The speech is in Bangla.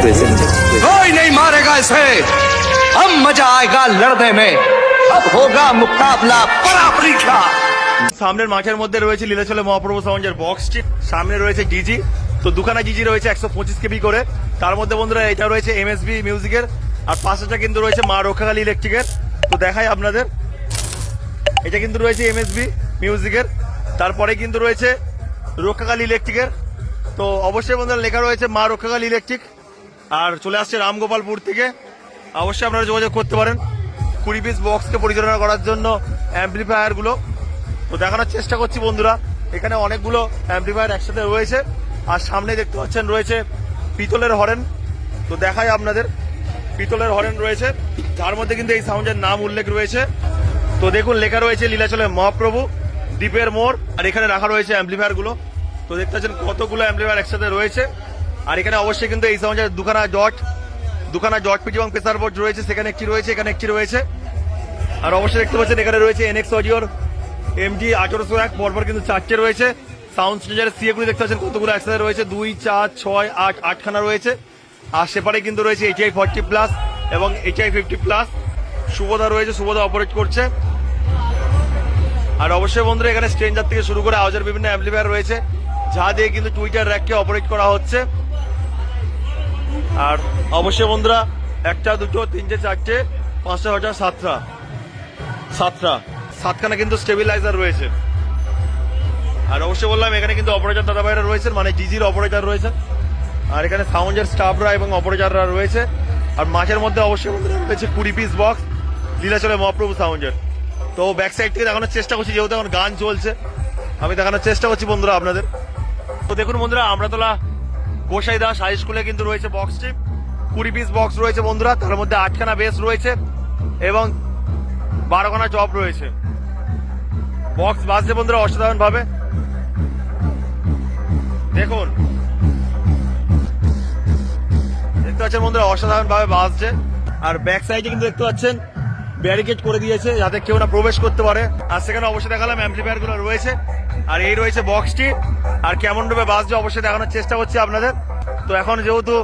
कोई नहीं मारेगा इसे हम मजा आएगा लड़ने में अब होगा मुकाबला बराबरी का। সামনের মাঠের মধ্যে রয়েছে লীলাচলে মহাপ্রভু সাউন্ডের বক্স স্ট্রিট, সামনে রয়েছে জিজি, তো দুখানা জিজি রয়েছে 125 কেবি করে, তার মধ্যে বন্ধুরা এটা রয়েছে এমএসবি মিউজিকের, আর পাশেটা কিন্তু রয়েছে মা রক্ষাকালী ইলেকট্রিকের। তো দেখাই আপনাদের, এটা কিন্তু রয়েছে এমএসবি মিউজিকের, তারপরে কিন্তু রয়েছে রক্ষাকালী ইলেকট্রিকের। তো অবশ্যই বন্ধুরা লেখা রয়েছে মা রক্ষাকালী ইলেকট্রিক, আর চলে আসছে রামগোপালপুর থেকে। অবশ্যই আপনারা যোগাযোগ করতে পারেন 20 পিস বক্সকে পরিচালনা করার জন্য অ্যাম্পলিফায়ার গুলো। তো দেখানোর চেষ্টা করছি বন্ধুরা, এখানে অনেকগুলো অ্যাম্পলিফায়ার একসাথে রয়েছে, আর সামনে দেখতে পাচ্ছেন রয়েছে পিতলের হরেন। তো দেখাই আপনাদের, পিতলের হরেন রয়েছে, যার মধ্যে কিন্তু এই সাউন্ডের নাম উল্লেখ রয়েছে। তো দেখুন লেখা রয়েছে লীলাচলে মহাপ্রভু দ্বীপের মোড়, আর এখানে রাখা রয়েছে অ্যাম্পলিফায়ার গুলো। তো দেখতে পাচ্ছেন কতগুলো অ্যাম্পলিফায়ার একসাথে রয়েছে, আর এখানে অবশ্যই কিন্তু এই সাউন্ডের দুখানা জট পিচ এবং প্রেসার বোর্ড রয়েছে, সেখানে একটি রয়েছে, এখানে একটি রয়েছে। আর অবশ্যই দেখতে পাচ্ছেন এখানে রয়েছে এনএক্স অডিওর MG 1801 পরপর কিন্তু 4টে রয়েছে। সাউন্ড স্টেজের সিএ গুলো দেখতে পাচ্ছেন কতগুলো একসাথে রয়েছে, 2, 4, 6, 8 8খানা রয়েছে। আর সেপারে কিন্তু রয়েছে HI 40+ এবং HI 50+। সুবোধা রয়েছে, সুবোধা অপারেট করছে। আর অবশ্যই বন্ধুরা এখানে স্ট্রেঞ্জার থেকে শুরু করে আওয়াজের বিভিন্ন অ্যাম্পলিফায়ার রয়েছে, যা দিয়ে কিন্তু টুইটার র্যাককে অপারেট করা হচ্ছে। আর অবশ্যই বন্ধুরা 1টা 2টো 3টে 4টে 5টা 6টা 7খানা কিন্তু স্টেবিলাইজার রয়েছে। আর অবশ্যই বললাম এখানে কিন্তু অপারেটর দাদা ভাইরা রয়েছেন, মানে জিজির অপারেটর রয়েছে, আর এখানে সাউন্ডের স্টাফরা এবং অপারেটররা রয়েছে। আর মাঝের মধ্যে অবশ্যই বন্ধুরা রয়েছে 20 পিস বক্স লীলাচলে মহাপ্রভু সাউন্ডের। তো ব্যাক সাইড থেকে দেখানোর চেষ্টা করছি, যেহেতু এখন গান চলছে আমি দেখানোর চেষ্টা করছি বন্ধুরা আপনাদের। তো দেখুন বন্ধুরা, আমরাতলা গোসাই দাস হাই স্কুলে কিন্তু রয়েছে বক্স স্ট্রিপ, 20 পিস বক্স রয়েছে বন্ধুরা, তার মধ্যে 8খানা বেস রয়েছে এবং 12খানা টপ রয়েছে। বক্স বাজছে বন্ধুরা অসাধারণ ভাবে, দেখুন দেখতে পাচ্ছেন বন্ধুরা অসাধারণ ভাবে বাজছে। আর ব্যাক সাইডে কিন্তু দেখতে পাচ্ছেন ব্যারিকেড করে দিয়েছে যাতে কেউ না প্রবেশ করতে পারে। আর সেখানে অবশ্যই দেখালাম অ্যাম্পলিফায়ার গুলো রয়েছে, আর এই রয়েছে বক্সটি। আর কেমন ভাবে বাজছে অবশ্যই দেখানোর চেষ্টা করছি আপনাদের। তো এখন যেহেতু